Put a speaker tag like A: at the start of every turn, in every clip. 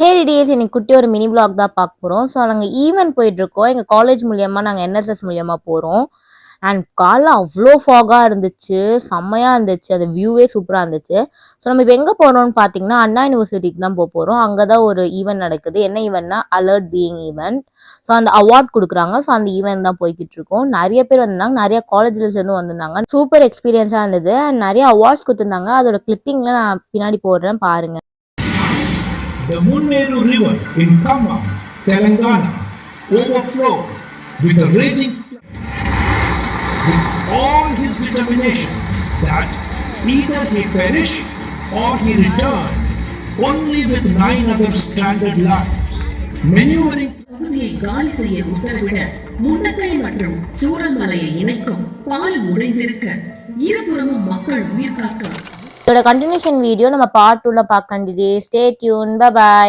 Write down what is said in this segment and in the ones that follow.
A: ஹே TDS இன்னைக்கு குட்டி ஒரு மினி vlog தான் பார்க்க போகிறோம். ஸோ நாங்கள் ஈவென்ட் போயிட்டுருக்கோம். எங்கள் காலேஜ் மூலியமாக நாங்கள் என்எஸ்எஸ் மூலியமாக போகிறோம். அண்ட் காலைல அவ்வளோ ஃபாகாக இருந்துச்சு, செம்மையாக இருந்துச்சு, அது வியூவே சூப்பராக இருந்துச்சு. ஸோ நம்ம இப்போ எங்கே போகிறோம்னு பார்த்தீங்கன்னா அண்ணா யூனிவர்சிட்டிக்கு தான் போகிறோம். அங்கே தான் ஒரு ஈவெண்ட் நடக்குது. என்ன ஈவெண்ட்னா அலர்ட் பீயிங் ஈவெண்ட். ஸோ அந்த அவார்ட் கொடுக்குறாங்க. ஸோ அந்த ஈவெண்ட் தான் போய்கிட்டு இருக்கோம். நிறைய பேர் வந்திருந்தாங்க, நிறைய காலேஜில் சேர்ந்து வந்திருந்தாங்க. சூப்பர் எக்ஸ்பீரியன்ஸாக இருந்தது. அண்ட் நிறைய அவார்ட்ஸ் கொடுத்துருந்தாங்க. அதோட கிளிப்பிங்கில் நான் பின்னாடி போடுறேன் பாருங்கள்.
B: The Munneru River in Khammam, Telangana, overflowed with a raging flood, with all his determination that either he perish or he return, only with 9 other stranded lives. Maneuvering
C: பகுதியை காலி செய்ய உத்தரவிட முண்டக்கை மற்றும் சூரல்மலையை இணைக்கும் பாலம் உடைந்திருக்க இருபுறமும் மக்கள் உயிர் காக்க
A: இதோட கண்டினியூஷன் வீடியோ நம்ம பார்ட் 2ல பார்க்கலாம் டிடிஎஸ். Stay tuned. Bye bye.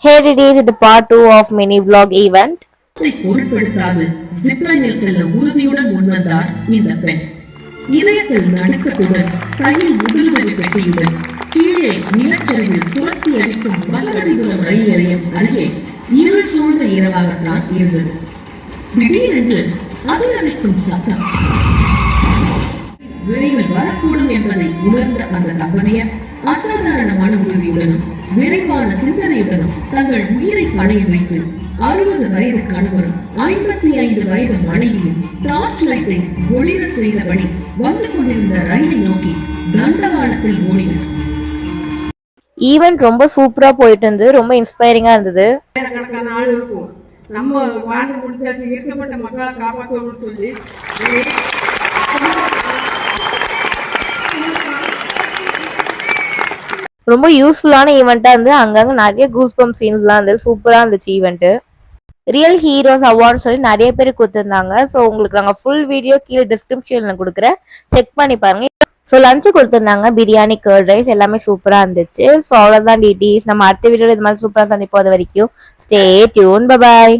A: Hey டிடிஎஸ், இது part 2 of mini vlog event.
C: பொருட்படுத்தாது ஜிப்லைனில் செல்ல உறுதியுடன் முன்வந்தார் இந்த பெண். இதயத்தில் நடுக்கத்துடன் கையில் முதலுதவி பெட்டியுடன் கீழே நிலச்சரிவில் துரத்தி அடிக்கும் வல்லரதிபுரம் ரயில் நிலையம் அருகே இருள் சூழ்ந்த இரவாகத்தான் இருந்தது. திடீரென்று அதிரடிக்கும் சத்தம் விரைவில் வரக்கூடும் என்பதை உணர்ந்த அந்த தம்பதியர் அசாதாரணமான உறுதியுடனும் விரைவான சிந்தனையுடனும் தங்கள் உயிரை பணையம் வைத்து 60 வயது கணவரும் 55 வயது மனைவியும் டார்ச் லைட்டை ஒளிர செய்தபடி வந்து கொண்டிருந்த ரயிலை நோக்கி தண்டவாளத்தில் ஓடினர்.
A: ஈவெண்ட் ரொம்ப சூப்பரா போயிட்டு இருந்தது, ரொம்ப இன்ஸ்பைரிங்கா இருந்தது.
D: ஆயிரக்கணக்கான ஆள் இருக்கும். நம்ம வாழ்ந்து முடிச்சாச்சு, இருக்கப்பட்ட மக்களை காப்பாற்றணும்னு சொல்லி
A: ரொம்ப யூஸ்ஃபுல்லான ஈவெண்ட்டா இருந்து அங்கங்க நிறைய கூஸ்பம்ப் சீன்ஸ்லாம் இருந்தது. சூப்பரா இருந்துச்சு ஈவெண்ட். ரியல் ஹீரோஸ் அவார்டு சொல்லி நிறைய பேர் கொடுத்துருந்தாங்க. ஸோ உங்களுக்கு நாங்கள் ஃபுல் வீடியோ கீழே டிஸ்கிரிப்ஷன்ல கொடுக்குறேன், செக் பண்ணி பாருங்க. ஸோ லஞ்சு கொடுத்துருந்தாங்க, பிரியாணி, கர்ட் ரைஸ் எல்லாமே சூப்பரா இருந்துச்சு. ஸோ அவ்வளோதான் டிடிஎஸ். நம்ம அடுத்த வீடியோல இது மாதிரி சூப்பரா சந்திப்போம். அது வரைக்கும் ஸ்டே டியூன். Bye bye.